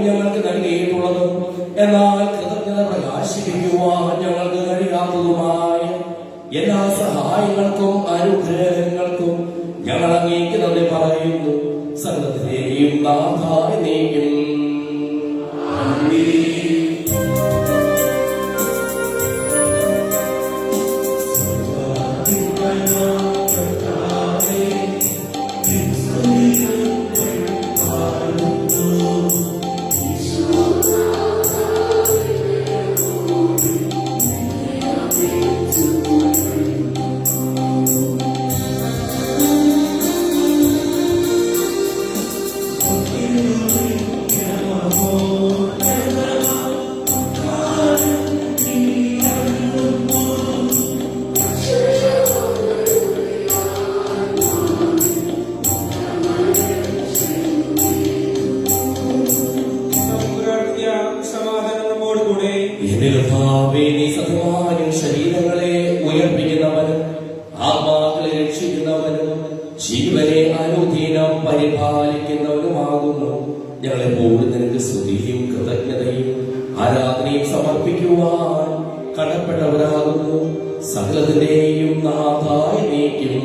ഞങ്ങൾക്ക് നൽകിയിട്ടുള്ളതും എന്നാൽ കൃതജ്ഞത പ്രകാശിപ്പിക്കുവാൻ ഞങ്ങൾക്ക് കഴിയാത്തതുമായ എല്ലാ സഹായങ്ങൾക്കും അനുഗ്രഹങ്ങൾക്കും ഞങ്ങൾ അങ്ങേക്ക് നന്ദി പറയുന്നു. സർവ്വത്തിന്റെയും നാഥായ നീക്കും. ശരീരങ്ങളെ ഉയർപ്പിക്കുന്നവനും ആത്മാക്കളെ രക്ഷിക്കുന്നവനും ജീവനെ അനുദിനം പരിപാലിക്കുന്നവനുമാകുന്നു. ഞങ്ങളെപ്പോഴും നിനക്ക് സ്തുതിയും കൃതജ്ഞതയും ആരാധനയും സമർപ്പിക്കുവാൻ കടപ്പെട്ടവരാകുന്നു. സകലത്തിന്റെയും നാഥായ നീക്കും.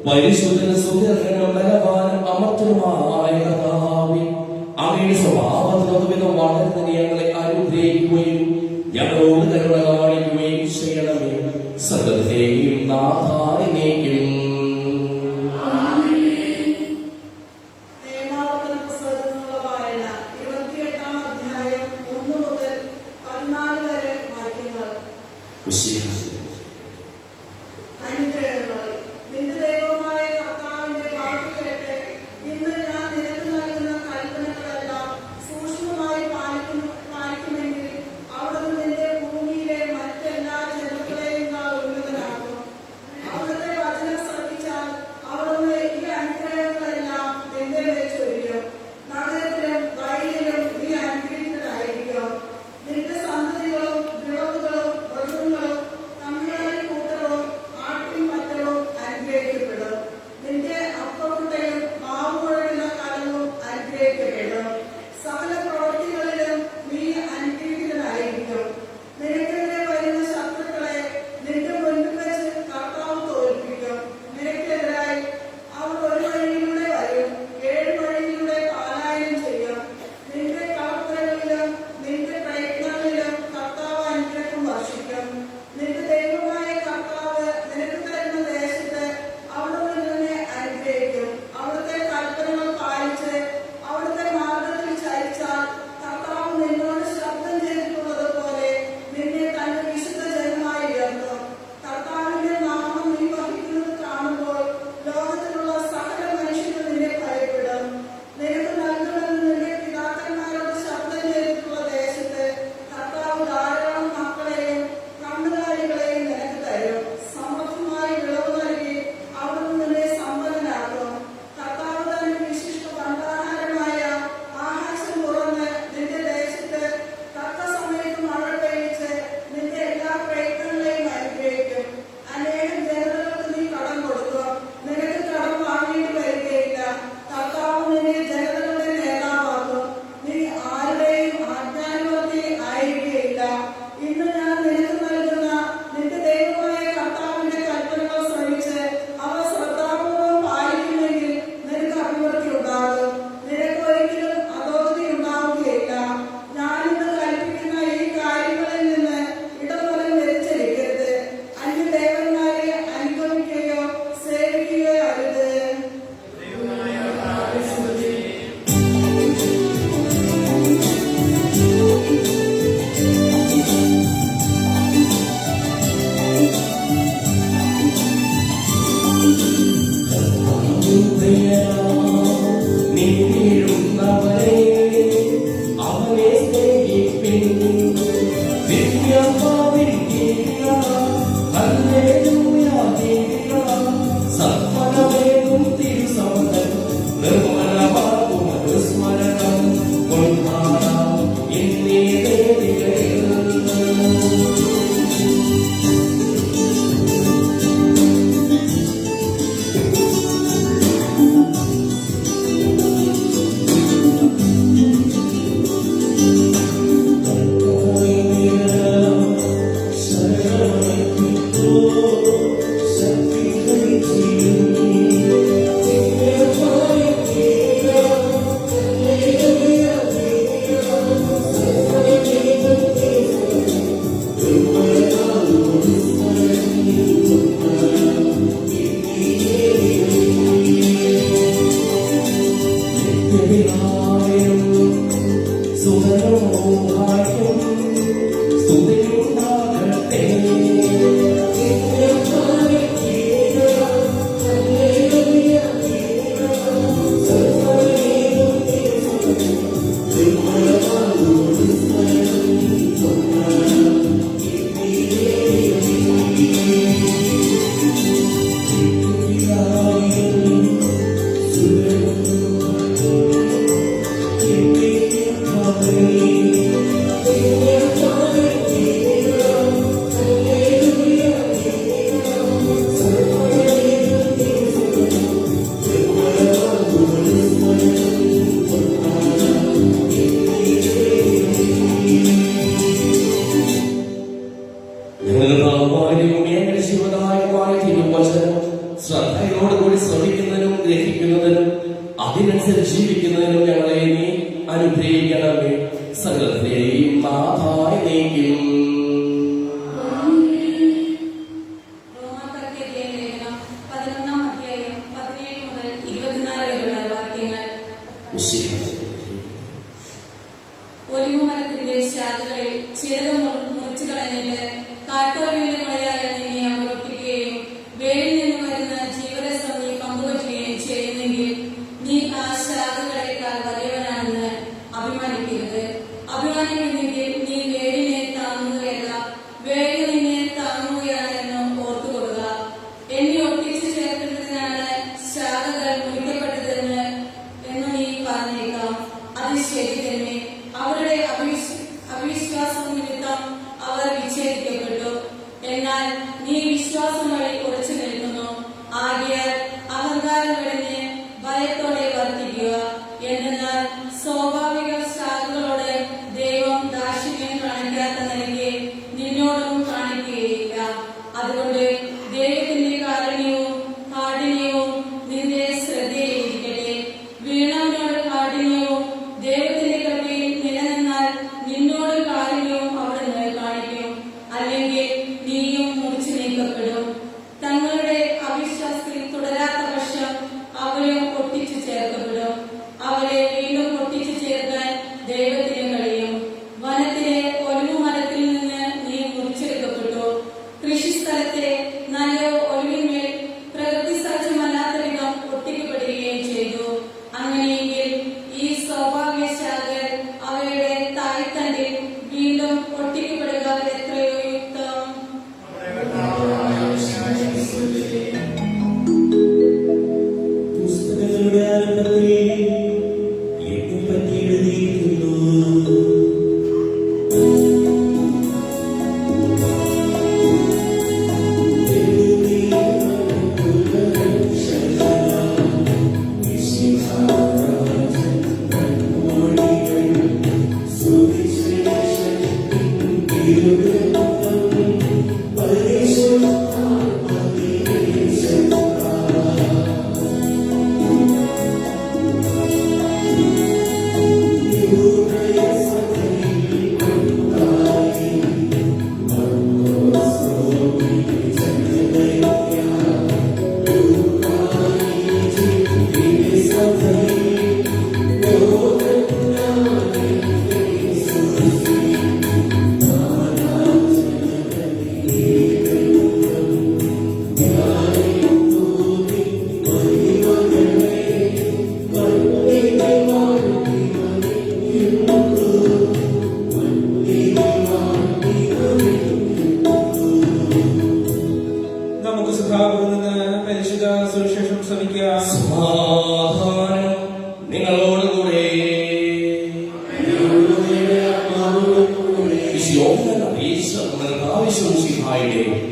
പരിശുദ്ധനും സുന്ദരനും ബലവാനും അമർത്തനുമായ കർത്താവേ, അങ്ങയുടെ സ്വഭാവത്തിനൊത്തുവിധം വളർന്ന് ഞങ്ങളെ അനുഗ്രഹിക്കുകയും ഞങ്ങളോട് കരുണ കാണിക്കുകയും ചെയ്യണമേ. സകലത്തെയും നാഥായ നീക്കും. ദൈവമായ തിരുവചനം ശ്രദ്ധയോടുകൂടി ശ്രമിക്കുന്നതിനും ഗ്രഹിക്കുന്നതിനും അതിനനുസരിച്ച് ജീവിക്കുന്നതിനും ഞങ്ങളെ നീ അനുഗ്രഹിക്കണമേ. സകലത്തെയും നാഥായ നീക്കും. ഒലിവുമരത്തിന്റെ ശാഖകളിൽ ചിലത് മുറിച്ചു കളഞ്ഞിട്ട് കാട്ടൊലിവിന്റെ മഴയാൽ നിന്നെ അമർപ്പിക്കുകയും വേലിൽ നിന്ന് വരുന്ന ജീവരസം നീ പങ്കുവയ്ക്കുകയും ചെയ്യുന്നെങ്കിൽ നീ ആ ശാഖകളെക്കാൾ വലിയവനാണെന്ന് അഭിമാനിക്കരുത്. അഭിമാനിക്കുന്നെങ്കിൽ നീ വേലിനെ താങ്ങുകയല്ല, വേലി നിന്നെ താങ്ങുകയാണെന്നും ഓർത്തുകൊള്ളുക. എന്നെ ഒട്ടിച്ചു ചേർക്കുന്നതിനാണ് ശാഖകൾ മുറിക്കപ്പെട്ടതെന്ന് നീ പറഞ്ഞേക്കാം. അത് ശരി തന്നെ. അവരുടെ അവിശ്വാസം നിമിത്തം അവർ വിച്ഛേദിക്കപ്പെട്ടു. എന്നാൽ നീ വിശ്വാസം വഴി ഉറച്ചു നിൽക്കുന്നു. ആകയാൽ അഹങ്കാരം വെടിഞ്ഞ് ഭയത്തോടെ വർത്തിക്കുക. എന്നാൽ സ്വാഭാവിക ശാഖകളോട് ദൈവം ദാക്ഷിണ്യം കാണിക്കാത്ത നിലയ്ക്ക് നിന്നോടും കാണിക്കുകയില്ല. അതുകൊണ്ട് ദൈവത്തിന്റെ കാരുണ്യവും കാഠിന്യവും നിന്റെ ശ്രദ്ധയിലിരിക്കട്ടെ. വീണവനോട് കാഠിന്യവും ദൈവത്തിന്റെ കൃപയിൽ നിലനിന്നാൽ നിന്നോട് കാരുണ്യവും അവിടുന്ന് കാണിക്കും. അല്ലെങ്കിൽ നീയും മുറിച്ചു നീക്കപ്പെടും. തങ്ങളുടെ അവിശ്വാസത്തിൽ തുടരാത്ത പക്ഷം അവരും ഒട്ടിച്ചു ചേർക്കപ്പെടും. അവരെ വീണ്ടും ഒട്ടിച്ചു ചേർക്കാൻ ദൈവത്തിന് കഴിയും. വനത്തിലെ ഒലിവുമരത്തിൽ നിന്ന് നീ മുറിച്ചെടുക്കപ്പെട്ടു. കൃഷിസ്ഥലത്തെ നല്ല ഒലിവിന്മേൽ പ്രകൃതി സഹജമല്ലാത്ത വിധം ഒട്ടിക്കപ്പെടുകയും ചെയ്തു. അങ്ങനെയെങ്കിൽ ഈ സ്വാഭാവിക ശാഖകൾ അവയുടെ തായ്തണ്ടിൽ വീണ്ടും ഒട്ടിക്കപ്പെടുക എത്രയോ യുക്തം. പുസ്തകങ്ങളുടെ ആരംഭത്തിൽ എന്നെപ്പറ്റി എഴുതിയിരിക്കുന്നു. നമുക്ക് സഭാഗൃഹത്തിൽ നിന്ന് പരിശുദ്ധ സുവിശേഷം ശ്രമിക്കാം. സമാധാനം നിങ്ങളോടുകൂടെ.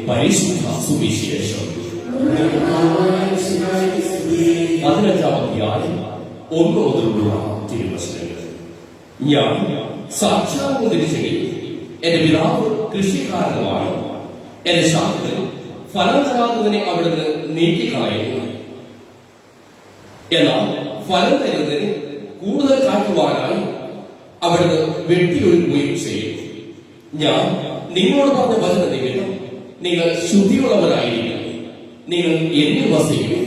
പരിശുദ്ധ സുവിശേഷം 15-ാം അധ്യായം 1 മുതലുള്ള തിരുവചനങ്ങൾ. ഞാൻ സാക്ഷാത്കാരം തിരിച്ചെങ്കിൽ എന്റെ പിതാവ് കൃഷിക്കാരനുമാണ്. എന്റെ ശാഖകൾ ഫലം തരാത്തതിനെ അവിടുന്ന് നീക്കിക്കളയുന്നു. എന്നാൽ ഫലം തരുന്നതിന് കൂടുതൽ കാട്ടുവാനായി അവിടുന്ന് വെട്ടിയൊഴുകുകയും ചെയ്യും. ഞാൻ നിങ്ങളോട് പറഞ്ഞ വചനം നിമിത്തം നിങ്ങൾ ശുദ്ധിയുള്ളവരായിരിക്കും. നിങ്ങൾ എന്നിൽ വസിക്കും,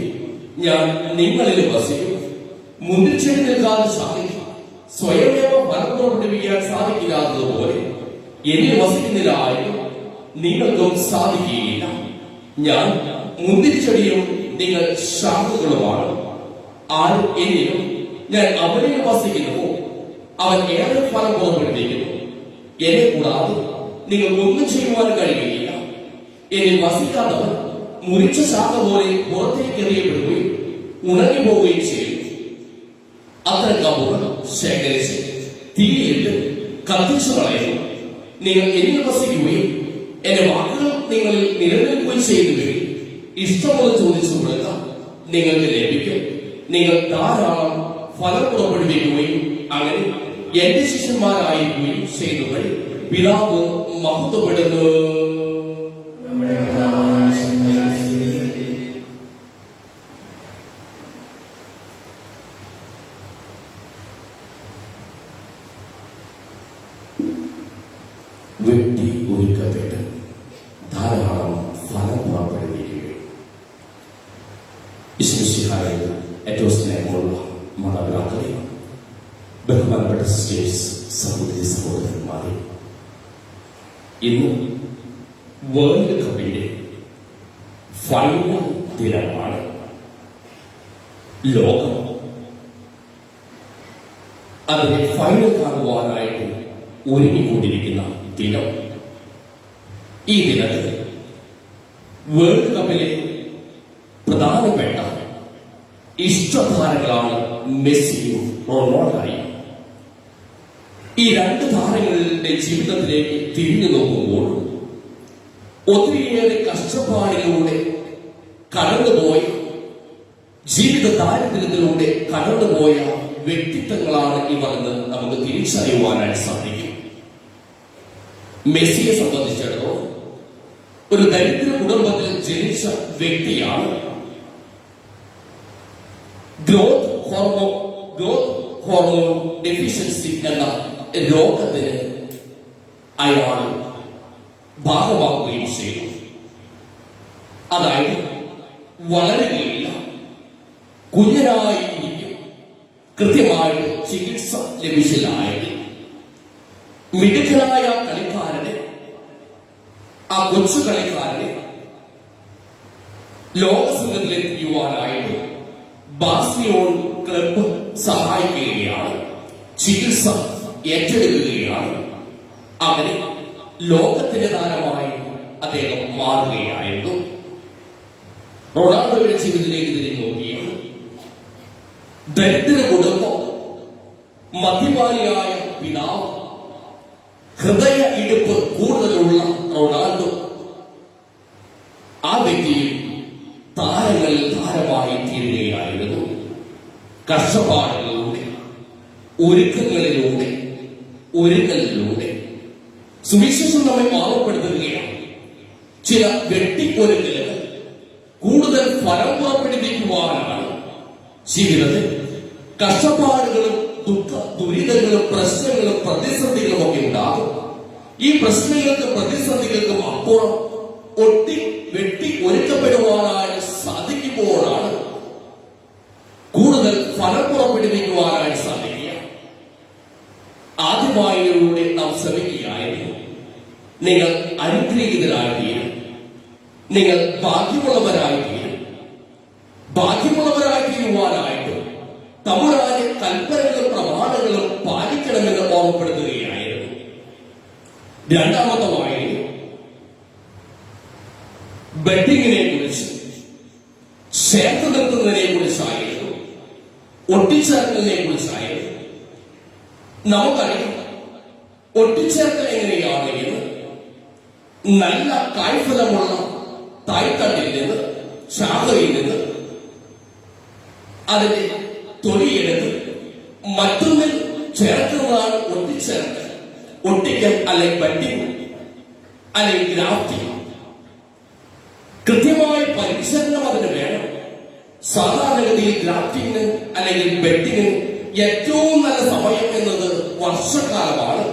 ഞാൻ നിങ്ങളിൽ വസിക്കും. മുന്തിരിച്ചെടി നിൽക്കാതെ സാധിക്കും. സ്വയമേവ ഫലം പുറപ്പെടുവിക്കാൻ സാധിക്കാത്തതുപോലെ എന്നിൽ വസിക്കുന്നില്ലായും നിങ്ങൾക്കും സാധിക്കുകയില്ല. ഞാൻ മുന്തിരിച്ചെടിയും നിങ്ങൾ ശാഖകളുമാണ്. ആരും എന്നിലും ഞാൻ അവനിൽ വസിക്കുന്നുവോ അവൻ ഏറെ ഫലം പുറപ്പെടുവിക്കുന്നു. എന്നെ കൂടാതെ നിങ്ങൾ ഒന്നും ചെയ്യുവാൻ കഴിയുകയില്ല. എന്നിൽ വസിക്കാത്തവൻ മുറിച്ച ശാഖ പോലെ പുറത്തേക്ക് എറിയപ്പെടുകയും ഉണങ്ങിപ്പോവുകയും ചെയ്യും. അത്തരം കമ്പുകൾ ശേഖരിച്ച് തീയിലിട്ട് കത്തിച്ചു കളയുന്നു. നിങ്ങൾ എന്നിൽ വസിക്കുകയും എന്റെ വാക്കുകൾ നിങ്ങളിൽ നിലനിൽക്കുകയും ചെയ്യുന്നുവെങ്കിൽ ഇഷ്ടമുള്ള ചോദിച്ചു കൊടുക്കാം, നിങ്ങൾക്ക് ലഭിക്കും. നിങ്ങൾ ധാരാളം ഫലം പുറപ്പെടുവിക്കുകയും അങ്ങനെ എന്റെ ശിഷ്യന്മാരായിരിക്കുകയും ചെയ്യുന്നവർ പിതാവ് മഹത്വപ്പെടുന്നു. ഈശ്വരസിഹായ ഏറ്റവും സ്നേഹമുള്ള മാതാപിതാക്കളെ, ബഹുമാനപ്പെട്ട സിസ്റ്റേഴ്സ്, സഹോദരി സഹോദരന്മാരെ, ഇന്ന് വേൾഡ് കപ്പിന്റെ ഫൈനൽ ദിനമാണ്. ലോകം അതിന്റെ ഫൈനൽ കാണുവാനായിട്ട് ഒരുങ്ങിക്കൊണ്ടിരിക്കുന്ന ദിനം. ഈ ദിനത്തിൽ വേൾഡ് കപ്പിലെ പ്രധാനപ്പെട്ട ഇഷ്ടതാരങ്ങളാണ് മെസ്സിയും റൊണാൾഡോയും. ഈ രണ്ട് താരങ്ങളുടെ ജീവിതത്തിലേക്ക് തിരിഞ്ഞു നോക്കുമ്പോൾ ഒത്തിരിയേറെ കഷ്ടപ്പാടിലൂടെ കടന്നുപോയ, ജീവിത ദാരിദ്ര്യത്തിലൂടെ കടന്നുപോയ വ്യക്തിത്വങ്ങളാണ് ഇവരെന്ന് നമുക്ക് തിരിച്ചറിയുവാനായി സാധിക്കും. മെസ്സിയെ സംബന്ധിച്ചിടത്തോളം ഒരു ദരിദ്ര കുടുംബത്തിൽ ജനിച്ച വ്യക്തിയാണ്. ഗ്രോത്ത് ഹോർമോൺ ഡെഫിഷ്യൻസി എന്ന രോഗത്തിന് അയാൾ ഭാഗമാവുകയും ചെയ്തു. അതായത് വളരുകയില്ല, കുഞ്ഞനായിരിക്കും, കൃത്യമായിട്ട് ചികിത്സ ലഭിച്ചില്ലായെങ്കിൽ മിടുക്കനായ കളിക്കാരനെ, ആ കൊച്ചു കളിക്കാരനെ ലോകസംഘത്തിലെത്തിക്കുവാനായിട്ട് ബാർസിലോണ ക്ലബ്ബ് സഹായിക്കുകയാണ്, ചികിത്സ ഏറ്റെടുക്കുകയാണ്. അങ്ങനെ ലോകത്തിന്റെ താരമായി അദ്ദേഹം മാറുകയായിരുന്നു. റൊണാൾഡോയുടെ ജീവിതത്തിലേക്ക് തിരിഞ്ഞു നോക്കിയാണ്. ദരിദ്ര കുടുംബം, മദ്യപാനിയായ പിതാവ്, ഹൃദയ ഇടിപ്പ് കൂടുതലുള്ള റൊണാൾഡോ ആ വ്യക്തിയിൽ താരങ്ങളിൽ താരമായി തീരുകയായിരുന്നു. കഷ്ടപ്പാടുകളിലൂടെ, ഒരുക്കങ്ങളിലൂടെ സുവിശേഷം നമ്മെ പാവപ്പെടുത്തുകയാണ്. ചില വെട്ടിപ്പൊരുക്കലുകൾ കൂടുതൽ ഫലം പുറപ്പെടുവിക്കുവാനാണ്. ജീവിതത്തിൽ കഷ്ടപ്പാടുകളും ദുരിതങ്ങളും പ്രശ്നങ്ങളും പ്രതിസന്ധികളും ഒക്കെ ഉണ്ടാകും. ഈ പ്രശ്നങ്ങൾക്കും പ്രതിസന്ധികൾക്കും അപ്പുറം വെട്ടി ഒരുക്കപ്പെടുവാനായി സാധിക്കുമ്പോഴാണ് കൂടുതൽ ഫലം പുറപ്പെടുവിക്കുവാനായി സാധിക്കുക. ആദ്യമായിലൂടെ നാം ശ്രമിക്കുകയായിരുന്നു. നിങ്ങൾ അനുഗ്രഹീതരായിത്തീരും, നിങ്ങൾ ഭാഗ്യമുള്ളവരായിത്തീരുവാനായിട്ട് തമ്പുരാന്റെ കൽപ്പനകളും പ്രമാണങ്ങളും പാലിക്കണമെന്ന് ഓർമ്മപ്പെടുത്തുകയായിരുന്നു. രണ്ടാമത്തെ വായന ബെഡിങ്ങിനെ കുറിച്ച്, ചേർത്ത് നിർത്തുന്നതിനെ കുറിച്ചായിരുന്നു, ഒട്ടിച്ചേർക്കലിനെ കുറിച്ചായിരുന്നു. നമുക്കറിയാം ഒട്ടിച്ചേർക്കൽ എങ്ങനെയാണ് എന്ന്. നല്ല കായ്ഫലമുള്ള തായ്തണ്ടിൽ നിന്ന്, ശാഖയിൽ നിന്ന് അതിന്റെ തൊലിയെടുത്ത് മറ്റൊന്നിൽ ചേർക്കുന്നതാണ് ഒട്ടിച്ചേർക്കൽ, ഒട്ടിക്കൽ അല്ലെങ്കിൽ ബെഡിങ് അല്ലെങ്കിൽ ഗ്രാഫ്റ്റിംഗ്. കൃത്യമായ പരിചരണം അതിന് വേണം. സാധാരണഗതിയിൽ ഗ്രാഫ്റ്റിംഗിന് അല്ലെങ്കിൽ ബെഡിങ്ങിന് ഏറ്റവും നല്ല സമയം എന്നത് വർഷക്കാലമാണ്.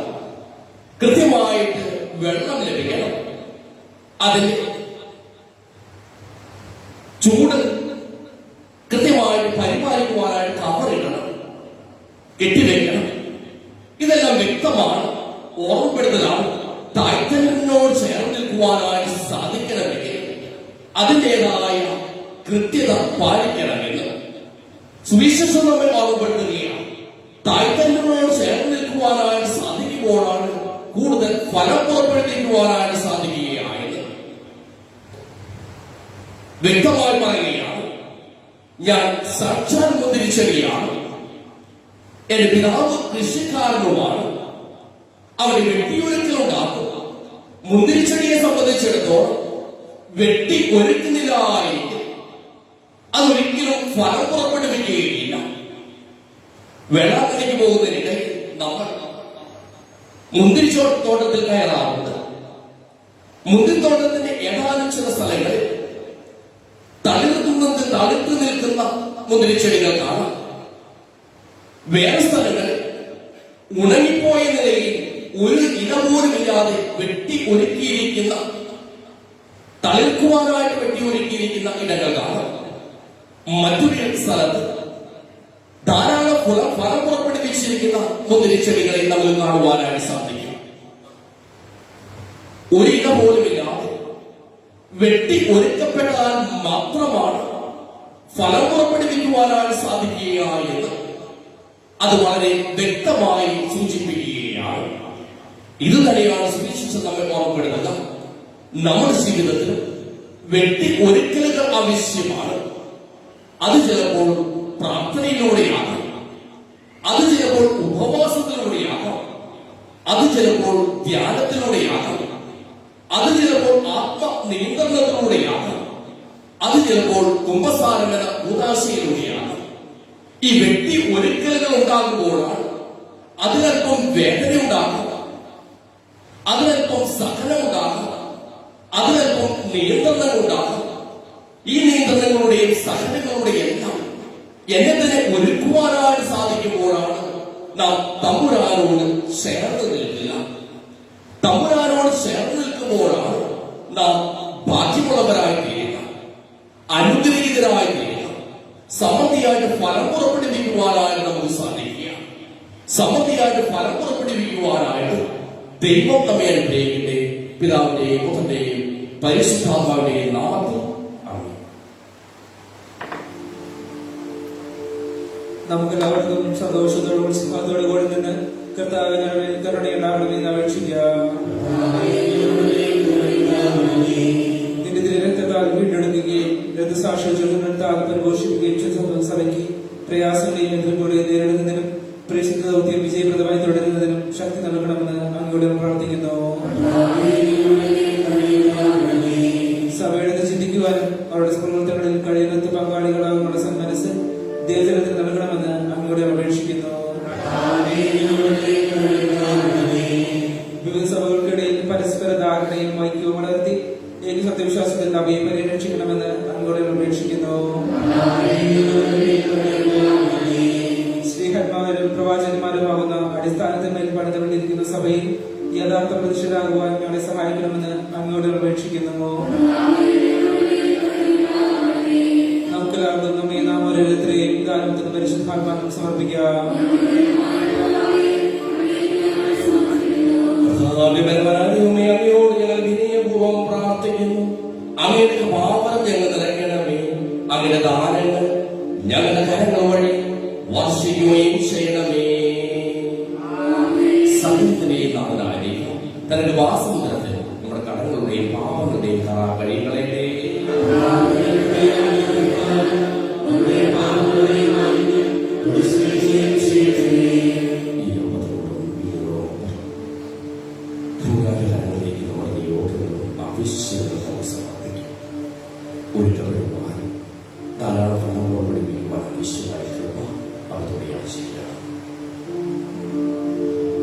കൃത്യമായിട്ട് വെള്ളം ലഭിക്കണം, അതിന് ചൂട് കൃത്യമായിട്ട് പരിപാലിക്കുവാനായിട്ട് കവറിടണം, കെട്ടിവെക്കണം. ഇതെല്ലാം വ്യക്തമാണ്, ഓർമ്മപ്പെടുത്തലാണ്. തായ്തന്നോട് ചേർന്ന് നിൽക്കുവാനായിട്ട് സാധിക്കണമെങ്കിൽ അതിൻ്റെതായ കൃത്യത പാലിക്കണമെന്ന് സുവിശേഷം നമ്മെ ഓർമ്മപ്പെടുത്തുകയാണ്. തായ്തന്നോട് ചേർന്ന് നിൽക്കുവാനായിട്ട് സാധിക്കുമ്പോഴാണ് കൂടുതൽ ഫലം പുറപ്പെടുവിക്കുവാനായിട്ട് സാധിക്കുകയായത്. വ്യക്തമായി പറയുകയാണ്, ഞാൻ സാക്ഷാൽ മുന്തിരിച്ചെടിയാണ്, എന്റെ പിതാവ് കൃഷിക്കാരനുമാണ്, അവന് വെട്ടിയൊരുക്കലുണ്ടാക്കും. മുന്തിരിച്ചെടിയെ സംബന്ധിച്ചിടത്തോളം വെട്ടി ഒരുക്കുന്നില്ലായിരിക്കും, അതൊരിക്കലും ഫലം പുറപ്പെടുവിക്കുകയില്ല. വെള്ളത്തിലേക്ക് പോകുന്നതിനിടയിൽ നമ്മൾ മുന്തിരിത്തോട്ടത്തിൽ കയറാറുണ്ട്. മുന്തിരിത്തോട്ടത്തിന്റെ ഏതാനും ചില സ്ഥലങ്ങളിൽ തളിർത്തു നിൽക്കുന്ന മുന്തിരിച്ചെടികൾ കാണാം. വേറെ സ്ഥലങ്ങളിൽ ഉണങ്ങിപ്പോയ നിലയിൽ ഒരു ഇല പോലുമില്ലാതെ വെട്ടി ഒരുക്കിയിരിക്കുന്ന, തളിർക്കുവാനായിട്ട് വെട്ടി ഒരുക്കിയിരിക്കുന്ന ഇടങ്ങൾ കാണാം. മറ്റൊരു സ്ഥലത്ത് ധാരാളം ഫലം പുറപ്പെടുവിച്ചിരിക്കുന്ന മുന്തിരിച്ചെടികളെ നമുക്ക് കാണുവാനായി സാധിക്കും. ഒരില പോലുമില്ലാതെ വെട്ടി ഒരുക്കപ്പെട്ടാൽ മാത്രമാണ് ഫലം പുറപ്പെടുവിക്കുവാനായി സാധിക്കുക എന്ന് അത് വളരെ വ്യക്തമായി സൂചിപ്പിക്കുകയാണ്. ഇത് തന്നെയാണ് സുവിശേഷം നമ്മെ ഓർമ്മപ്പെടുന്നത്. നമ്മുടെ ജീവിതത്തിൽ വെട്ടി ഒരുക്കലുകൾ ആവശ്യമാണ്. അത് ചിലപ്പോൾ പ്രാർത്ഥനയിലൂടെയാകാം, അത് ചിലപ്പോൾ ഉപവാസത്തിലൂടെയാകാം, അത് ചിലപ്പോൾ ധ്യാനത്തിലൂടെയാകാം, അത് ചിലപ്പോൾ ആത്മനിയന്ത്രണത്തിലൂടെയാകാം, അത് ചിലപ്പോൾ കുംഭസാരം എന്ന ഉദാശയിലൂടെയാണ്. ഈ വെട്ടി ഒരുക്കലുകൾ ഉണ്ടാകുമ്പോഴാണ് അതിനല്പം വേദന ഉണ്ടാകുക, അതിനല്പം സഹനം ഉണ്ടാകുക, അതിനല്പം നിയന്ത്രണം ഉണ്ടാകുക. ഈ നിയന്ത്രണങ്ങളുടെയും സഹനങ്ങളുടെയും എല്ലാം എന്നെ തന്നെ ഒരുക്കുവാനായി സാധിക്കുമ്പോഴാണ് നാം തമ്പുരാനോട് ചേർന്ന് നിൽക്കുക. തമ്പുരാനോട് ചേർന്ന് നിൽക്കുമ്പോഴാണ് നാം ഭാഗ്യമുള്ളവരായി തീരുക, അനുഗ്രഹീതരായി തീരുക, സമൃദ്ധിയായിട്ട് ഫലം പുറപ്പെടുവിക്കുവാനായിട്ട് നമുക്ക് സാധിക്കുക. സമൃദ്ധിയായിട്ട് ഫലം പുറപ്പെടുവിക്കുവാനായിട്ട് ദൈവം നമ്മെ അനുഗ്രഹിക്കട്ടെ. പിതാവിന്റെയും പുത്രന്റെയും പരിശുദ്ധാത്മാവിന്റെയും നാമത്തിൽ ആമേൻ. നമുക്കെല്ലാവർക്കും സന്തോഷത്തോടും ഉത്സാഹത്തോടു കൂടി നിന്ന് കർത്താവിനെ കരുണയുണ്ടാകണമെന്ന് അപേക്ഷിക്കാം. നിന്റെ തിരുരക്തത്താൽ വീണ്ടെടുക്കുകയും രക്തസാക്ഷികൾ പരിപോഷിപ്പിക്കുകയും ചെയ്ത സഭയ്ക്ക് പ്രയാസങ്ങളെയും എതിർപ്പുകളെയും നേരിടുന്നതിനും പരിശുദ്ധ ദൗത്യം വിജയപ്രദമായി തുടരുന്നതിനും ശക്തി നൽകണമെന്ന് അങ്ങോട്ട് പ്രാർത്ഥിക്കുന്നു. സഭയുടെ ചിന്തിക്കുവാനും അവരുടെ പ്രവർത്തനങ്ങളിൽ കഴിയുന്ന പങ്കാളികളാകുന്ന സന്മനസ് ദൈവജനത്തിന് നൽകണമെന്ന് അങ്ങോട്ട് അപേക്ഷിക്കുന്നു. വിവിധ സഭകൾക്കിടയിൽ പരസ്പര ധാരണയും ഐക്യവും വളർത്തി ഏക സത്യവിശ്വാസത്തിൽ അവയെ പരിരക്ഷിക്കണമെന്ന് അങ്ങോട്ട് അപേക്ഷിക്കുന്നു. ശ്രീഹന്മാരും പ്രവാചകന്മാരുമാകുന്ന അടിസ്ഥാനത്തിന്മേൽ പണിതുകൊണ്ടിരിക്കുന്ന സഭയിൽ യഥാർത്ഥ പ്രതിഷ്ഠരാകുവാൻ ഞങ്ങളെ സഹായിക്കണമെന്ന് അങ്ങോട്ട് അപേക്ഷിക്കുന്നു. നമുക്കെല്ലാവർക്കും നമ്മെ നാം ഓരോരുത്തരെയും ദാനത്തിന് പരിശുദ്ധാത്മാവിനും സമർപ്പിക്കാം. അങ്ങയോട് ഞങ്ങൾ വിനയപൂർവ്വം പ്രാർത്ഥിക്കുന്നു. അങ്ങയുടെ കൃപാവരം ഞങ്ങൾ നിറയ്ക്കണമേ. അങ്ങയുടെ ദാനങ്ങൾ ഞങ്ങളുടെ കരങ്ങൾ വഴി വർഷിക്കുകയും ചെയ്യണമേ. സകലത്തിന്റെയും നാഥനായിരിക്കും തന്റെ വാസം നിറത്തിൽ നമ്മുടെ കടങ്ങളുടെയും പാപങ്ങളുടെയും കഴികളെ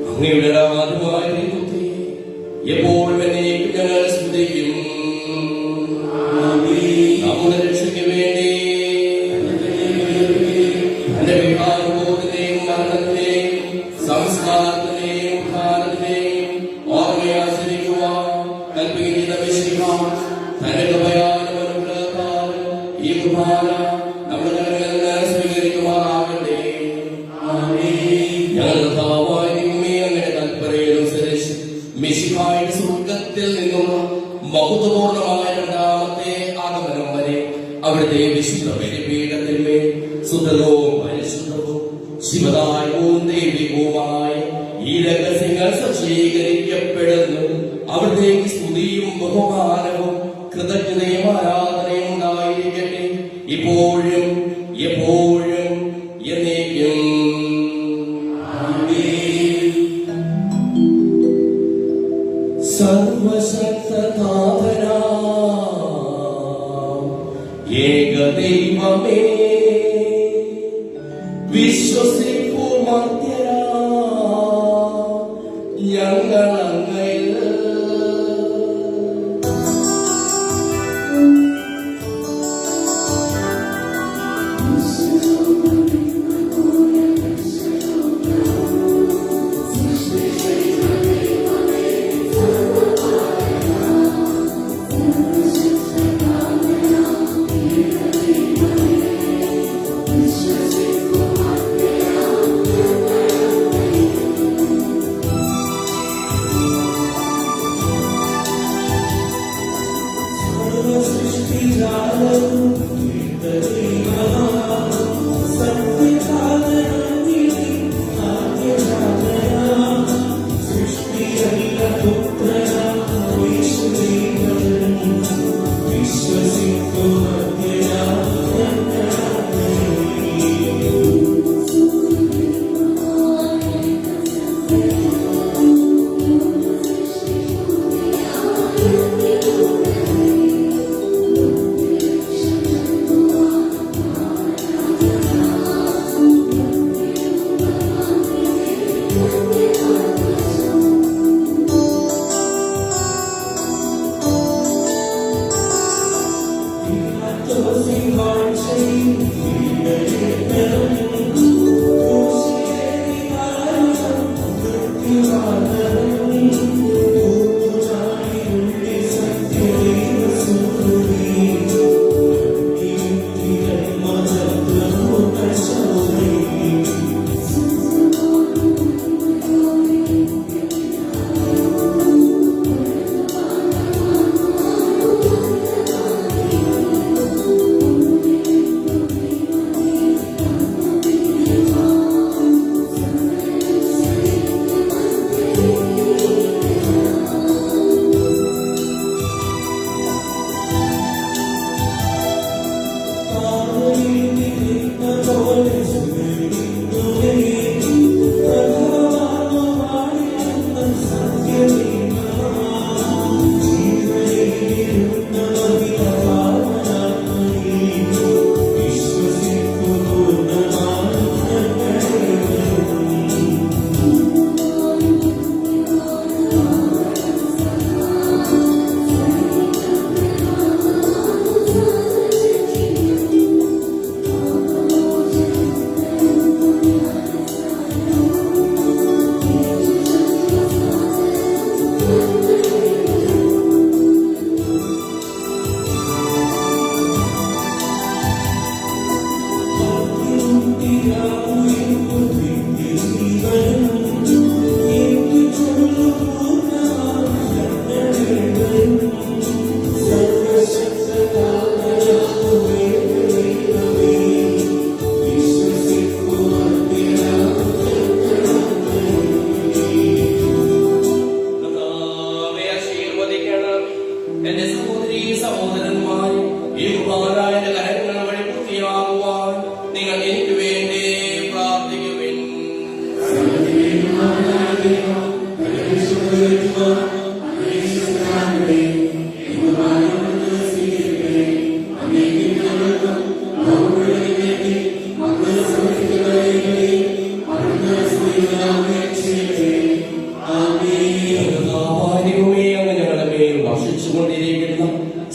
അങ്ങയുടെ രാജമായ ദൈവത്തെ എപ്പോഴും എന്നേക്കും ഞങ്ങൾ സ്തുതിക്കും. നമ്മുടെ രക്ഷയ്ക്ക് വേണ്ടി തന്റെ വിഭാഗബോധത്തെയും മരണത്തിനെയും സംസ്കാരത്തിനെയും ഉദ്ധാനത്തിനെയും ഓർമ്മയാചരിക്കുവാൻ കൽപ്പിക്കുന്ന വിശുദ്ധ തന്റെ കൃപയാലും അനുഗ്രഹത്താലും ഈ കുർബാന നമ്മുടെ കരങ്ങളിൽ നിന്ന് സ്വീകരിക്കുമാറാകട്ടെ. ഞങ്ങളുടെ മിശിഹായുടെ സ്വർഗ്ഗത്തിൽ നിന്നുള്ള മഹത്വപൂർണമായ രണ്ടാമത്തെ ആഗമനം വരെ അവിടുത്തെ വിശുദ്ധ ബലിപീഠത്തിന്മേൽ ശുദ്ധവും പരിശുദ്ധവും ശിവദായകവും ദൈവികവുമായ ഈ രഹസ്യങ്ങൾ സജ്ജീകരിക്കപ്പെടുന്നു. അവിടുത്തേക്ക് സ്തുതിയും ബഹുമാനവും കൃതജ്ഞതയും ആരാധനയും ഉണ്ടായിരിക്കട്ടെ, ഇപ്പോഴും എപ്പോഴും എന്നേക്കും. സർവശക്തനാഥനാ ഏകദൈവമേ, വിശ്വസിപ്പൂ മർത്യരാ ഞങ്ങളങ്ങയിൽ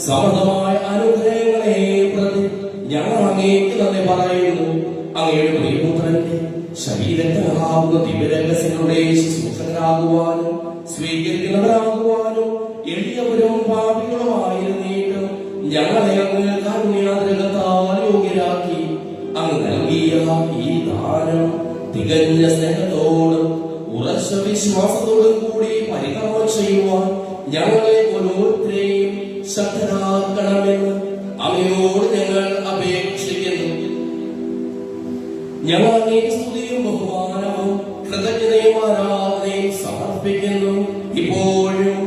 സമൃദ്ധമായ അനുഗ്രഹങ്ങളെ പ്രതി ഞങ്ങൾ അങ്ങേക്ക് നന്ദി പറയുന്നു. അങ്ങയുടെ പ്രിയപുത്രന്റെ ശരീരത്തിലാകുന്ന ദിവ്യരഹസ്യങ്ങളുടെ ശുശ്രൂഷകരാകുവാനും സ്വീകരിക്കുന്നവരാകുവാനും എളിയവരും പാപികളുമായിരുന്നിട്ടും ഞങ്ങളെ അങ്ങ് കാരുണ്യാതിരകത്താൽ യോഗ്യരാക്കി. അങ്ങ് നൽകിയ ഈ ദാനം തികഞ്ഞ സ്നേഹത്തോടും ഉറച്ച വിശ്വാസത്തോടും കൂടി പരികർമ്മം ചെയ്യുവാൻ ഞങ്ങളെ ഓരോരുത്തരെയും ശക്തരാക്കണമെന്ന് അങ്ങയോട് ഞങ്ങൾ അപേക്ഷിക്കുന്നു. ഞങ്ങൾ അങ്ങേക്ക് സ്തുതിയും ബഹുമാനവും കൃതജ്ഞതയും ആരാധനയും സമർപ്പിക്കുന്നു, ഇപ്പോഴും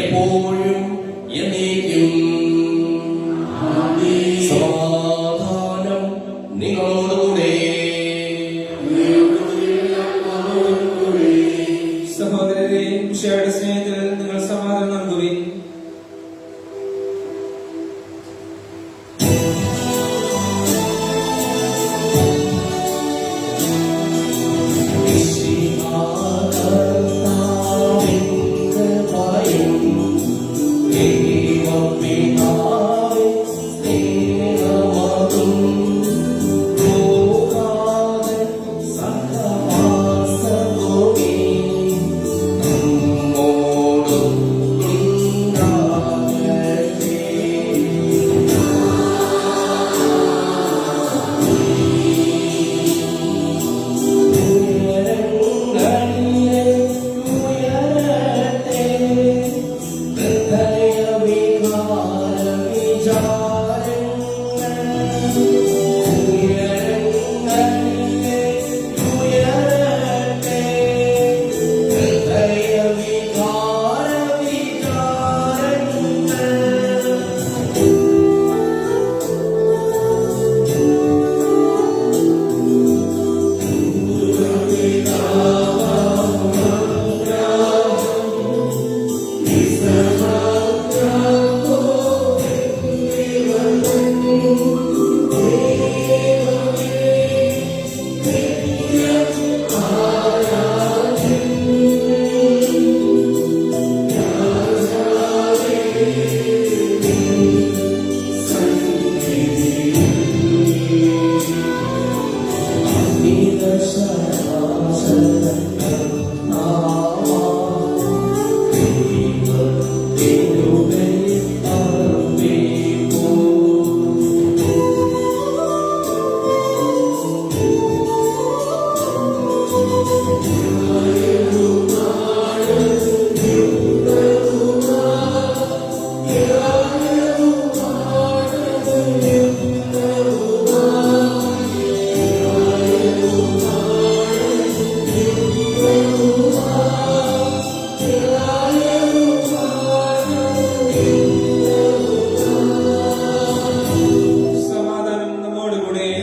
എപ്പോഴും എന്നേക്കും. സമാധാനം നിങ്ങളോടുകൂടെ. സഹോദരരെ, ഈശോയുടെ സ്നേഹത്തിൽ നിങ്ങൾ സമാധാനം നൽകുവിൻ. ിൽ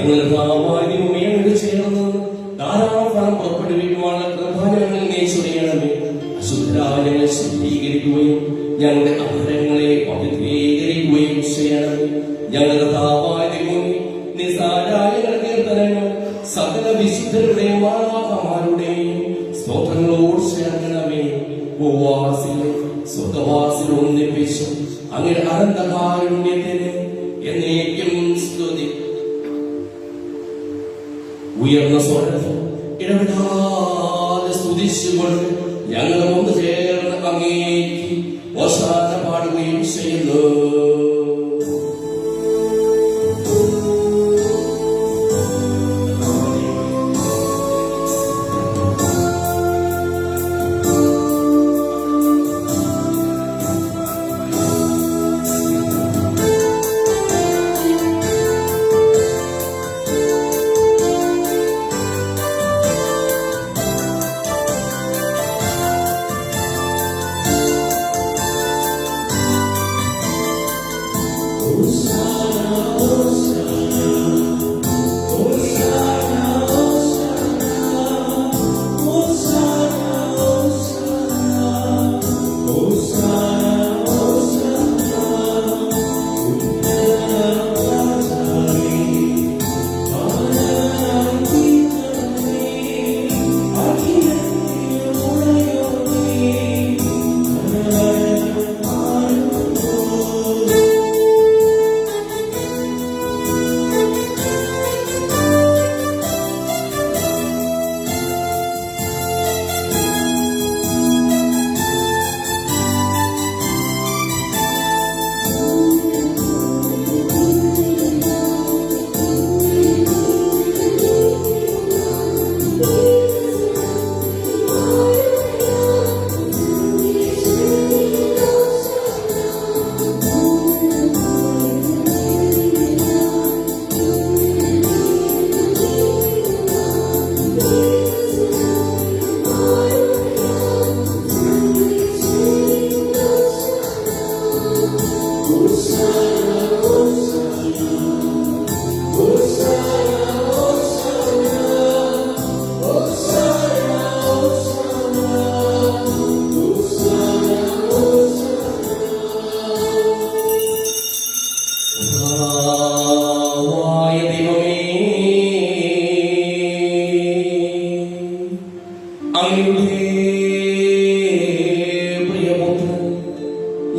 ഞങ്ങളുടെ ഭാവാദിമേ ചേർന്ന് ധാരാളം ഫലം പുറപ്പെടുവിക്കുവാനുള്ള കൃപാനങ്ങൾ നീ ചൊരിയണമേ. അശുദ്ധരായ ഞങ്ങളെ ശുദ്ധീകരിക്കുകയും ഞങ്ങളുടെ അധരങ്ങളെ പവിത്രീകരിക്കുകയും ചെയ്യണമേ. ഞങ്ങളുടെ ഭാവാദിമേ നിസാരായ കീർത്തനങ്ങൾ സകല വിശുദ്ധരുടെയും മാലാഖമാരുടെയും സ്തോത്രങ്ങളോട് ചേർക്കണമേ. ഭൂവാസിലെ സ്വർഗവാസിലും ഒന്നിപ്പിച്ചു അങ്ങനെ അനന്തകാരുണ്യത്തിന് എന്നേക്കും സ്തുതി. ഉയർന്ന സ്വരത്തിൽ ഇടപെടാതെ സ്തുതിച്ചുകൊണ്ട് ഞങ്ങൾ ഒന്ന് ചേർന്ന് അങ്ങേക്ക് ഓശാന പാടുകയും ചെയ്യുന്നു.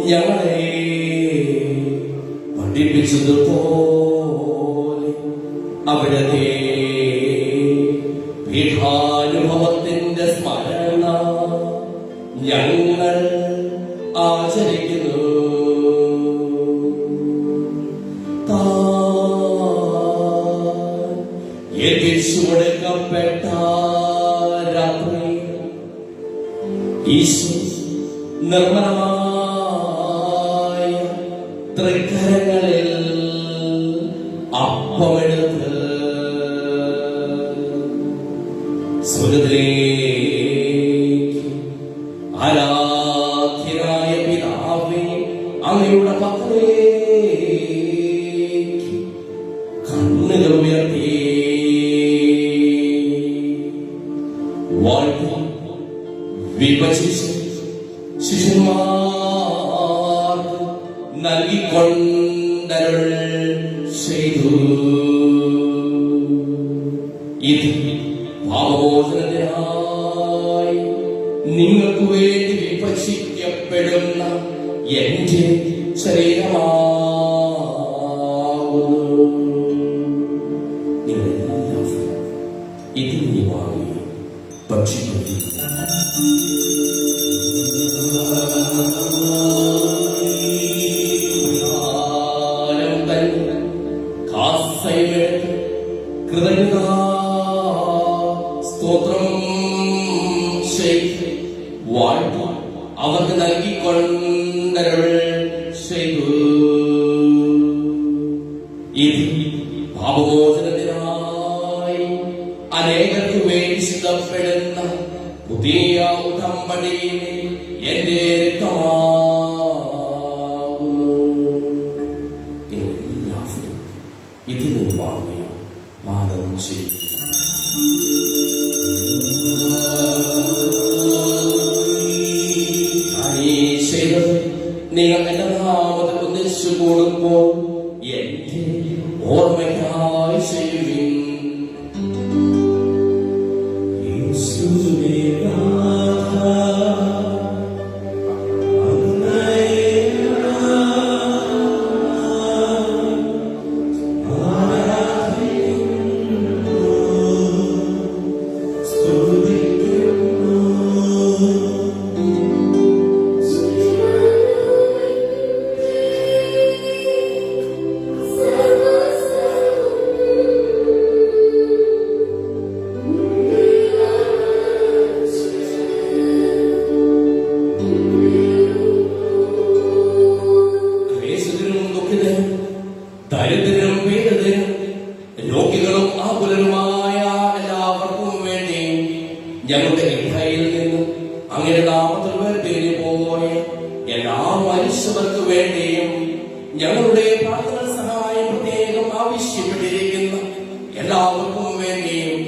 ഞങ്ങളെ പഠിപ്പിച്ചതുപോലെ അവിടത്തെ പീഠാനുഭവത്തിന്റെ സ്മരണ ഞങ്ങൾ ആചരിക്കുന്നു. ഏൽപ്പിച്ചു കൊടുക്കപ്പെട്ട രാത്രി ഈശോ നിർമ്മലമായ തൃക്കരങ്ങളിൽ അപ്പമെടുത്ത് സ്വർഗ്ഗത്തിലേക്ക് ആരാധ്യനായ പിതാവേ അങ്ങയുടെ പക്കലേക്ക് കണ്ണുകൾ ഉയർത്തി വാഴ്ത്തി വിഭജിച്ച് ശിഷ്യന്മാർക്ക് നൽകിക്കൊണ്ടരുൾ ചെയ്തു. ഇത് പാപമോചനത്തിനായി നിങ്ങൾക്ക് വേണ്ടി വിഭജിക്കപ്പെടുന്ന എന്റെ ശരീരമാകുന്നു. നിങ്ങളെല്ലാവരും ഇതിൽ നിന്ന് വാങ്ങി ഭക്ഷിക്കുന്നു. സ്തോത്രം ചെയ്ത് വാഴ്ത്തി അവർക്ക് നൽകിക്കൊണ്ടരുൾ ചെയ്തു. ഇത് പാപമോചനത്തിനായി അനേകർക്ക് വേണ്ടി സിദ്ധപ്പെടുന്ന പുതിയ ഉടമ്പടിയിലെ എന്റെ രക്തമാകുന്നു. എല്ലാവരും ഇതിൽ നിന്ന് വാങ്ങിയ മാനവും ചെയ്യും. നിങ്ങൾ എന്റെ നാമത്തിൽ ഒന്നിച്ചു കൂടുമ്പോൾ എന്റെ ഓർമ്മയ്ക്കായി ചെയ്യുവിൻ. ദരിദ്രരും പീഡിതരും രോഗികളും ആകുലരുമായ എല്ലാവർക്കും വേണ്ടി ഞങ്ങളുടെ ഇടയിൽ നിന്ന് അങ്ങനെ നാമത്തിൽ വേർപിരിഞ്ഞു പോയ എല്ലാ മനുഷ്യർക്ക് വേണ്ടിയും ഞങ്ങളുടെ പ്രാർത്ഥന സഹായം പ്രത്യേകം ആവശ്യപ്പെട്ടിരിക്കുന്ന എല്ലാവർക്കും വേണ്ടിയും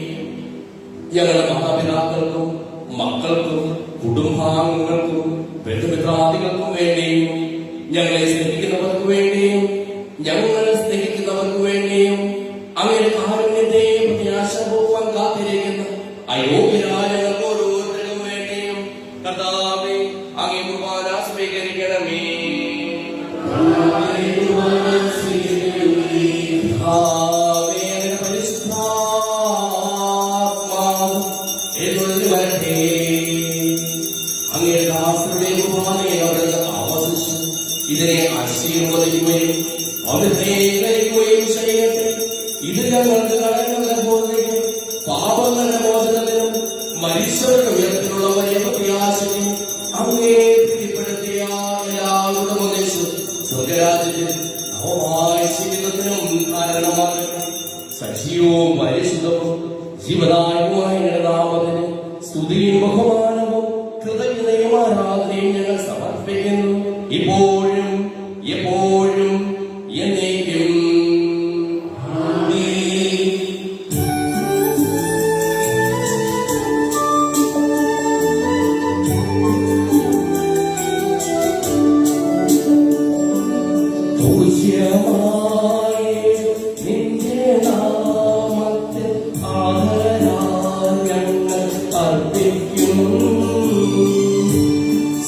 ഞങ്ങളുടെ മാതാപിതാക്കൾക്കും മക്കൾക്കും കുടുംബാംഗങ്ങൾക്കും ബന്ധുമിത്രാദികൾക്കും വേണ്ടിയും ഞങ്ങളെ സ്നേഹിക്കുന്നവർക്ക് വേണ്ടിയും ഞങ്ങൾ സ്നേഹിക്കുന്നവർക്ക് വേണ്ടിയും അങ്ങനെ കാരുണ്യത്തെ പ്രത്യാശപൂർവ്വം കാത്തിരിക്കുന്ന അയോഗ്യരായ ഞങ്ങൾക്ക് ഓരോരുത്തർക്കും വേണ്ടിയും കർത്താവേ അങ്ങേ കുർബാന സ്വീകരിക്കണമേ. അങ്ങേ ദാസരുടെ കുർബാനയെ അവിടുന്ന് ആവസിച്ചു ഇതിനെ ആശീർവദിക്കുകയും അഭിഷേകരിക്കുകയും ചെയ്യട്ടെ. ഇത് ഞങ്ങൾക്ക് കടങ്ങളുടെ ബോധനയും പാപങ്ങളുടെ മോചനത്തിനും മനുഷ്യരുടെ ഉയരത്തിലുള്ള വലിയ പ്രത്യാശയും അങ്ങേ പ്രീതിപ്പെടുത്തിയ എല്ലാവരുടെ ഒന്നിച്ചു സ്വർഗരാജ്യത്തിൽ നവമായ ജീവിതത്തിനും കാരണമാകട്ടെ. സജീവവും പരിശുദ്ധവും ജീവദായകമായ നാമത്തിന് സ്തുതിയും ബഹുമാനവും കൃതജ്ഞതയും ആരാധനയും ഞങ്ങൾ സമർപ്പിക്കുന്നു ഇപ്പോഴും എപ്പോഴും എന്നേക്കും. നിന്റെ നാമത്തിൽ ആദരാഞ്ജലികൾ അർപ്പിക്കുന്നു.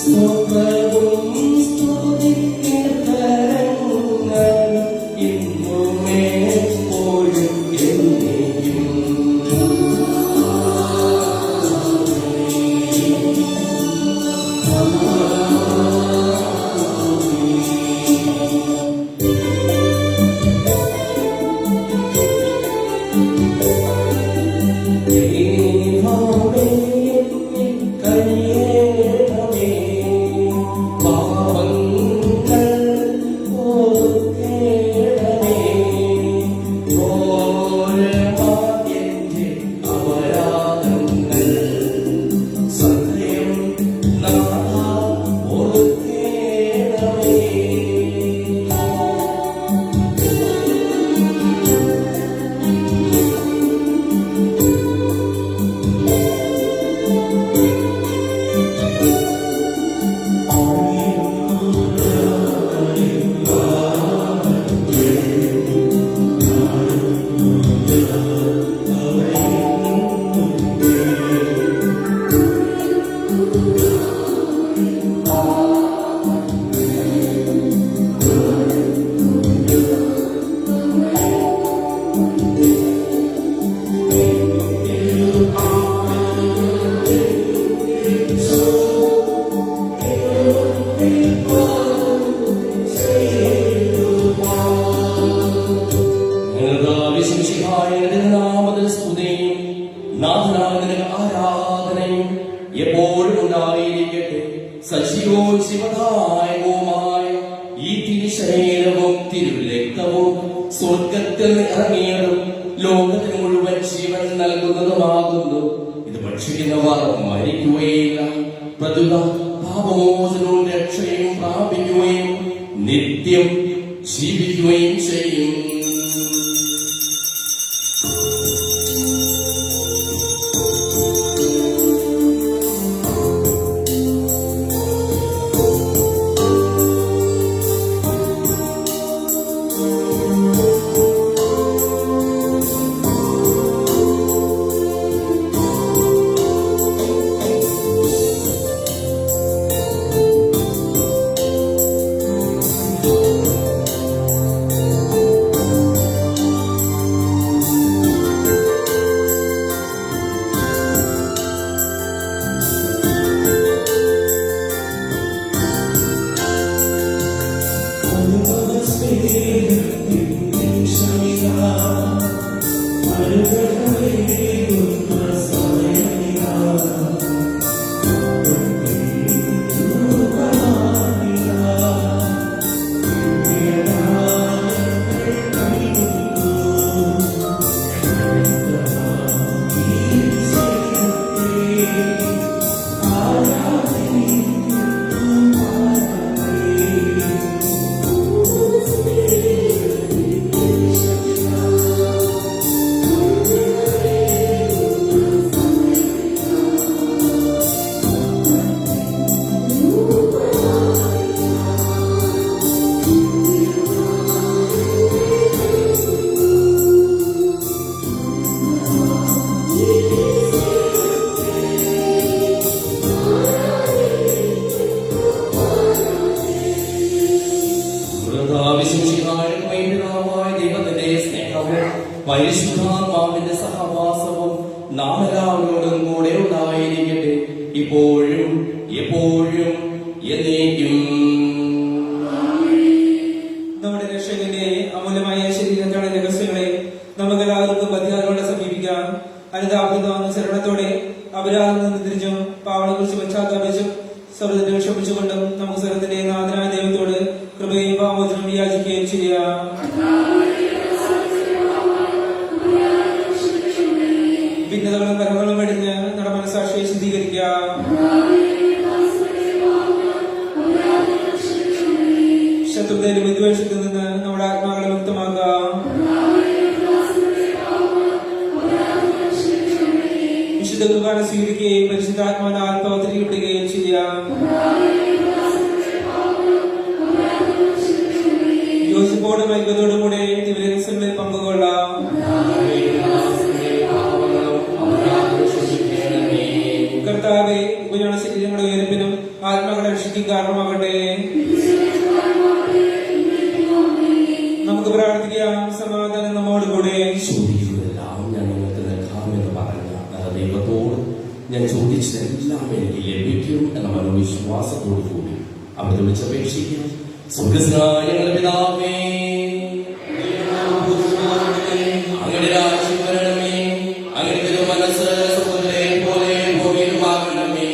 സ്തുതിയും സ്തുതിക്കരങ്ങളും ഇന്നുമേ എപ്പോഴും എന്നേക്കും. ആരാധനയും എപ്പോഴും ഉണ്ടായിരിക്കട്ടെ. സജീവവും ശിവദായകവുമായ ഈ തിരുശരീരവും തിരുരക്തവും സ്വർഗത്തിൽ ഇറങ്ങിയതും ലോകത്തിന് മുഴുവൻ ജീവൻ നൽകുന്നതുമാകുന്നു. ഇത് ഭക്ഷിക്കുന്നവർ മരിക്കുകയില്ല, പ്രതുത പാപമോചനവും രക്ഷയും പ്രാപിക്കുകയും നിത്യം ജീവിക്കുകയും ചെയ്യും. പരിശുദ്ധാത്മാവിന്റെ സഹവാസവും നാം എല്ലാവരോടും കൂടെ ഉണ്ടായിരിക്കട്ടെ, ഇപ്പോഴും എപ്പോഴും എന്നേക്കും. നമ്മുടെ രക്ഷകന്റെ അമൂല്യമായ ശരീരങ്ങളുടെ രഹസ്യങ്ങളെ നമുക്കെല്ലാവർക്കും ബദ്ധിയാരോടെ സമീപിക്കാം. അനുതാപത്തിനും ശരണത്തോടെ അപരാധം നിന്ന് തിരിച്ചും പാവങ്ങളെ കുറിച്ച് പശ്ചാത്താപിച്ചും സർവ്വത്തിനെ ക്ഷമിച്ചുകൊണ്ടും നമുക്ക് സർവ്വത്തിന്റെ നാഥനായ ദൈവത്തോട് കൃപയും പാമോചനം യാചിക്കുകയും ചെയ്യാം. ഭിന്നതകളും കരങ്ങളും വെടിഞ്ഞ് നമ്മുടെ മനസ്സാക്ഷിയെ ശുദ്ധീകരിക്കാം. ശത്രുതയിലും വിദ്വേഷത്തിൽ നിന്ന് നമ്മുടെ ആത്മാക്കളെ മുക്തമാക്കാം. വിശുദ്ധ കുർബാന സ്വീകരിക്കുകയും പരിശുദ്ധാത്മാവിന്റെ ആത്മാവ് തിരികെപ്പെടുകയും ചെയ്യാം. യോസിപ്പോടും ഐക്യത്തോടും കൂടെ ദിവ്യരഹസ്യങ്ങളിൽ പങ്കുകൊള്ളാം. കർത്താവെ, ഉപജാന ശരീരങ്ങളുടെ ഉയർപ്പിനും ആത്മാക്കളെ രക്ഷിക്കും കാരണമാകട്ടെ. നമുക്ക് പ്രാർത്ഥിക്കാം. സമാധാനം നമ്മോടുകൂടെ. ചോദിക്കുന്നതെല്ലാം ഞാൻ നിങ്ങൾക്ക് നൽകാമെന്ന് പറഞ്ഞ ദൈവത്തോട് ഞാൻ ചോദിച്ചതെല്ലാം എനിക്ക് ലഭിക്കും എന്ന മനോവിശ്വാസത്തോടു കൂടി അവിടെ വിളിച്ചപേക്ഷിക്കാം. സ്വർഗ്ഗസ്ഥനായ ഞങ്ങളുടെ പിതാവേ, അങ്ങയുടെ രാജ്യം വരണമേ, അങ്ങയുടെ മനസ്സ് സ്വർഗ്ഗത്തിലെ പോലെ ഭൂമിയിലുമാകണമേ.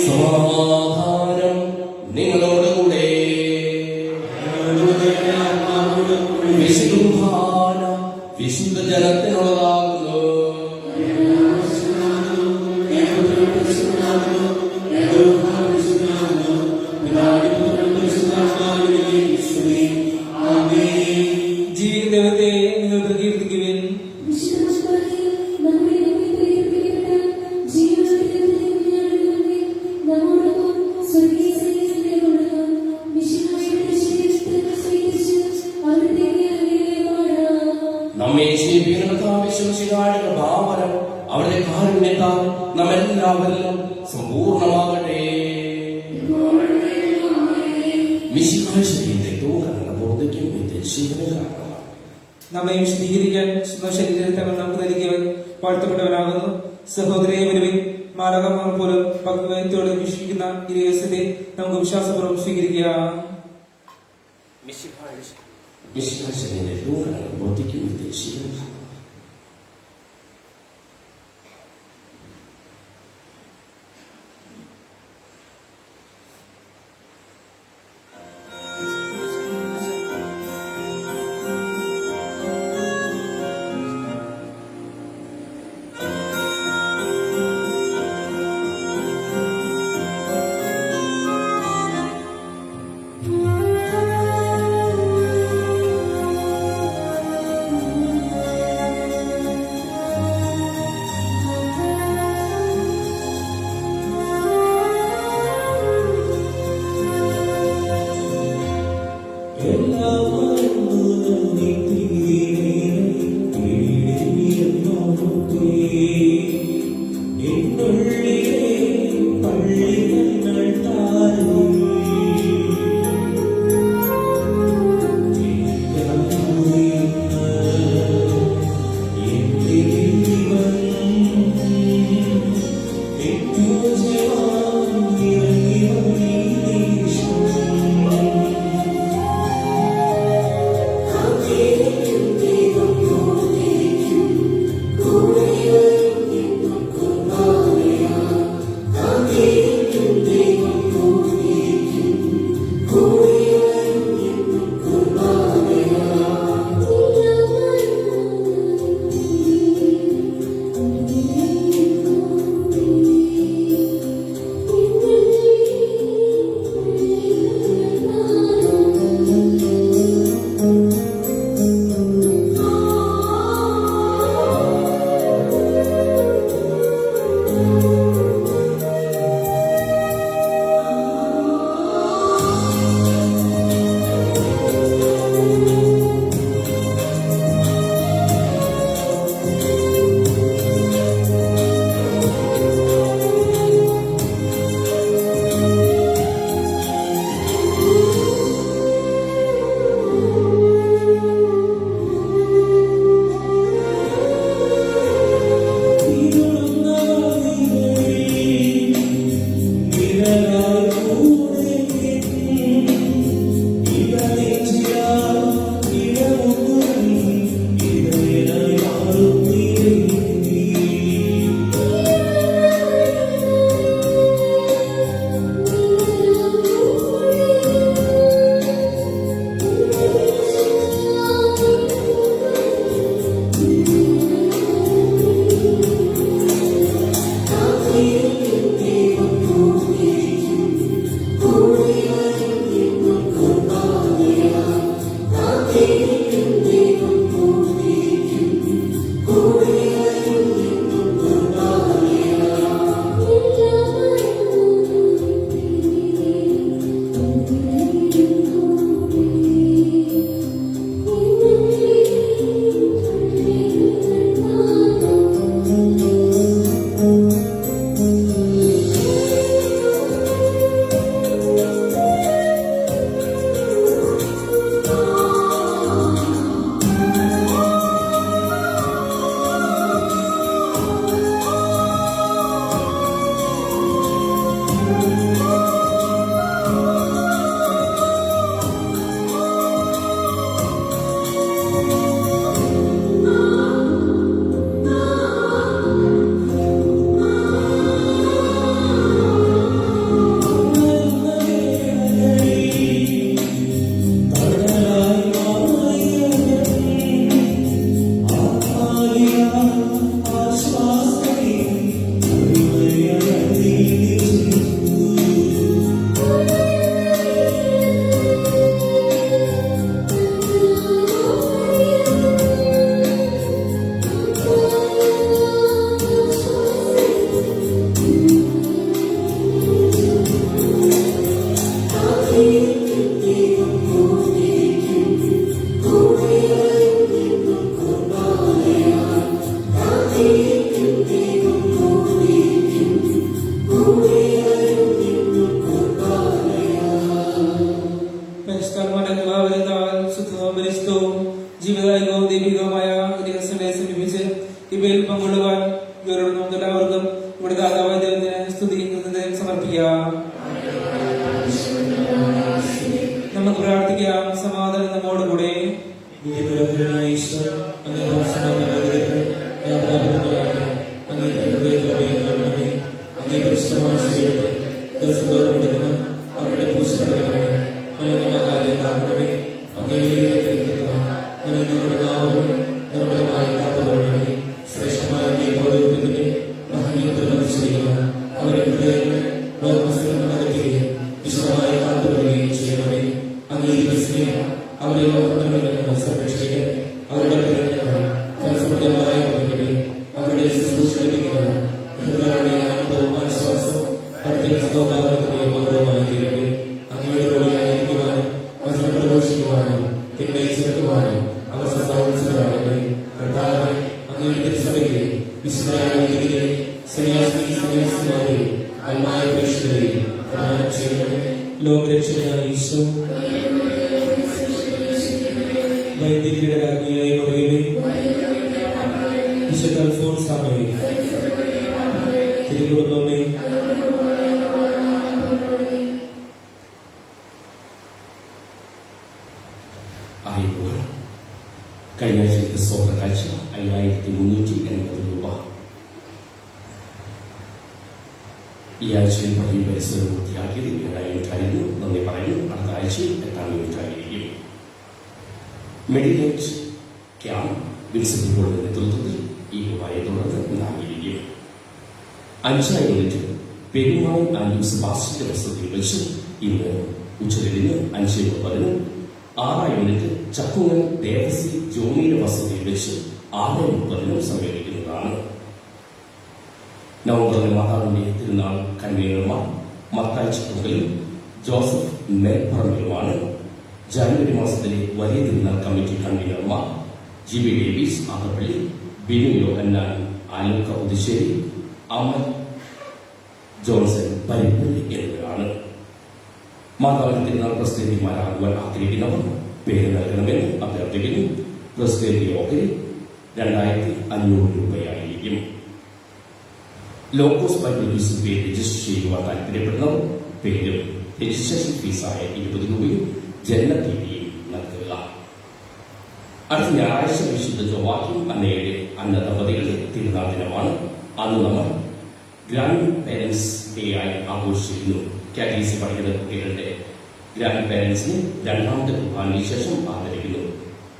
സമാധാനം നിങ്ങളോടുകൂടെ. വിശുദ്ധ വിശുദ്ധ ജനത്തിനുള്ളതാകുന്നു. ജീവിക്കുന്ന ദൈവത്തെ നിങ്ങൾ പ്രകീർത്തിക്കുവിൻ. നമ്മെ ജീവിക്കുന്ന വിശ്വസിക്കാനുള്ള ഭാവനം അവരുടെ കാരുണ്യത്താൽ നമ്മെല്ലാവരിലും സമ്പൂർണമാകട്ടെ. മിശിഹായുടെ ശരീരത്തോട് ബോധിക്കും നമ്മെ വിശദീകരിക്കാൻ ശരീരത്തെ നമുക്ക് നൽകിയവൻ വാഴ്ത്തപ്പെട്ടവനാകുന്നു. സഹോദരയെ വരുവിൻ, മാലകന്മാർ പോലും ഭക്തിയോട് വിശ്വസിക്കുന്ന ഈ രഹസ്യത്തെ നമുക്ക് വിശ്വാസപൂർവ്വം സ്വീകരിക്കാം. നമുക്ക് പ്രാർത്ഥിക്കാം. സമാധാനം നമ്മോടുകൂടെ. ലോകരക്ഷകനായ ഈശോ, വൈദികരുടെ രാജ്ഞിയായി പറയുകയും വിശുദ്ധ അൽഫോൻസാമയെ തിരുകുടുംബമേ, കഴിഞ്ഞ ആഴ്ചത്തെ സ്വർണ്ണ കാഴ്ച 5380 രൂപ. ഈ ആഴ്ചയിൽ പള്ളി പരിസരം പൂർത്തിയാക്കിയത് 7 യൂണിറ്റായിരുന്നു. നന്ദി പറയുന്നു. അടുത്ത ആഴ്ചയിൽ 8 യൂണിറ്റായിരിക്കും. മെഡിക്കേറ്റ് ക്യാമ്പ് വിൻസെന്റ് പോളിന്റെ നേതൃത്വത്തിൽ ഈ രൂപയെ തുടർന്ന് ഉണ്ടാകിയിരിക്കും. 5 യൂണിറ്റ് പെരുമാൾ ആൻഡ് സെബാസ്റ്റ്യന്റെ വസതിയിൽ വെച്ച് ഇന്ന് ഉച്ചതിരിഞ്ഞ് 5:30. 6 യൂണിറ്റ് ചക്കുങ്ങൽ ദേവസി ജോണിയുടെ വസതിയിൽ വെച്ച് 6:30 സമ്മേളിക്കുന്നതാണ്. നവംബറിലെ മാതാവിന്റെ തിരുനാൾ കൺവീനർമാർ മത്തായി ചക്കുങ്കലും ജോസഫ് മേൽപ്പറമ്പിലുമാണ്. ജാനുവരി മാസത്തിലെ വലിയ തിരുനാൾ കമ്മിറ്റി കൺവീനർമാർ GB Davis Adappally, Binu Yohannan Aluka Puthussery, Amal Johnson Parippally എന്നിവരാണ്. മാതാവിന്റെ തിരുനാൾ പ്രസിദ്ധീമാരാകുവാൻ ആഗ്രഹിക്കുന്നവർ പേര് നൽകണമെന്ന് അഭ്യർത്ഥിക്കുന്നു. പ്രസിദ്ധീ ഓഹരി 2500 രൂപയായിരിക്കും. ലോക്കോസ് ബൈബിൾ യൂസിംഗ് പേര് രജിസ്റ്റർ ചെയ്യുവാൻ താല്പര്യപ്പെടുന്നവർ പേരും രജിസ്ട്രേഷൻ ഫീസായ 20 രൂപയും ജനന തീയതിയും നൽകുക. അടുത്ത ഞായറാഴ്ച വിശുദ്ധ ജോവാക്കിം അന്നയുടെ അന്ന ദമ്പതികളുടെ തിരുനാൾ ദിനമാണ്. അന്ന് നമ്മൾ ഗ്രാൻഡ് പേരൻസ് ഡേ ആയി ആഘോഷിക്കുന്നു. കാറ്റഗീസ് പഠിക്കുന്ന കുട്ടികളുടെ ഗ്രാൻഡ് പേരൻസിനെ 2ാമത്തെ കുർബാനയ്ക്ക് ശേഷം ആദരിക്കുന്നു.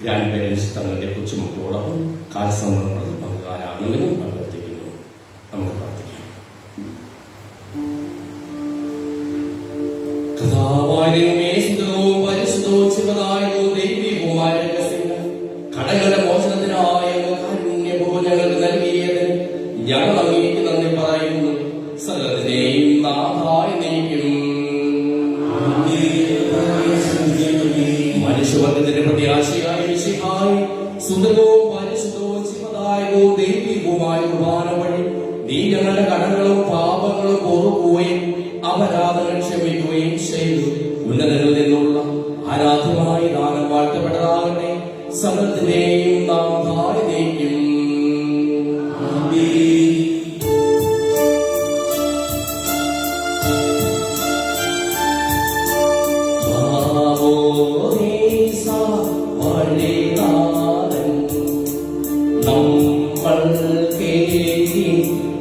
ഗ്രാൻഡ് പേരൻസ് തങ്ങളുടെ കൊച്ചുമക്കളോടൊപ്പം കാലസമർപ്പണത്തിൽ പങ്കുകാരാകണമെന്നും അഭ്യർത്ഥിക്കുന്നു. നമുക്ക് പ്രാർത്ഥിക്കാം. കടകളുടെ മോചനത്തിനായ കാരുണ്യഭോജനങ്ങൾക്ക് നൽകിയത് ഞങ്ങൾ അങ്ങേക്ക് നന്ദി പറയുന്നു. സകലത്തിനെയും നാഥായ നീക്കും. മനുഷ്യവർഗത്തിന്റെ പ്രത്യാശയായ മിശിഹായി സുന്ദരവും പരിശുദ്ധവും ശിവദായകവും ദൈവികവുമായ കുർബാന വഴി നീ ഞങ്ങളുടെ കടങ്ങളും പാപങ്ങളും പൊറുക്കുകയും അപരാധങ്ങൾ ക്ഷമിക്കുകയും ചെയ്തു. ഉന്നതങ്ങളിൽ നിന്നുള്ള ആരാധ്യമായ ദാനം വാഴ്ത്തപ്പെട്ടതാകട്ടെ. സകലത്തിനെയും നാഥായ നീക്കും.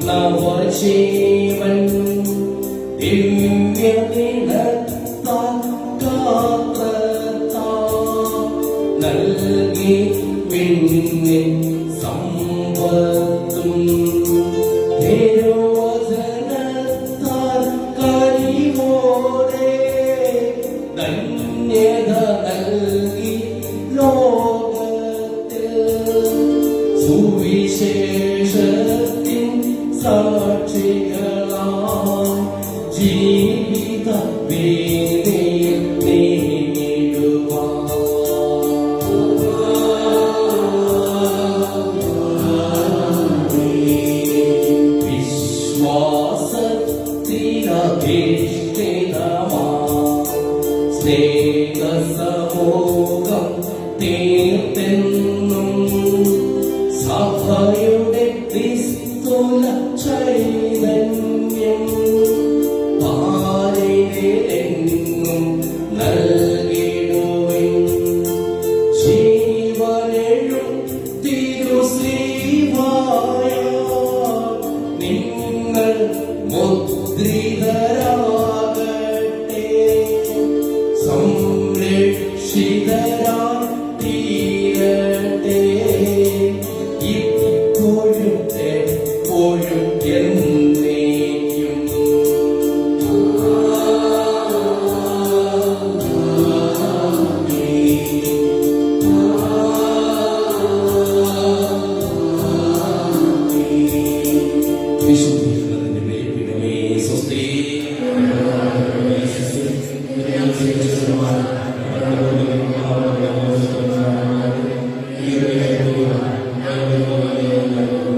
നവജീവൻ നൽകി വിണ്ണിൻ സമ്പത്തും തിരുവചനത്താൽ കരിവോടെ ധന്യത നൽകി ലോകത്തിൽ സുവിശേഷത്തിൻ സാക്ഷികളാം ജീവിത വേദിയിൽ നേടുവാൻ വിശ്വാസത്തിലധിഷ്ഠിതമാ സ്നേഹസമൂഹം തീർത്തെന്നും സഭയുടെ ക്രിസ്തുല ചൈതന്യം പാലിനെ മുദ്രിതരാകട്ടെ, സംരക്ഷിതരായി തീരട്ടെ, ഇപ്പോഴും എപ്പോഴും എന്നേക്കും. വിശുദ്ധി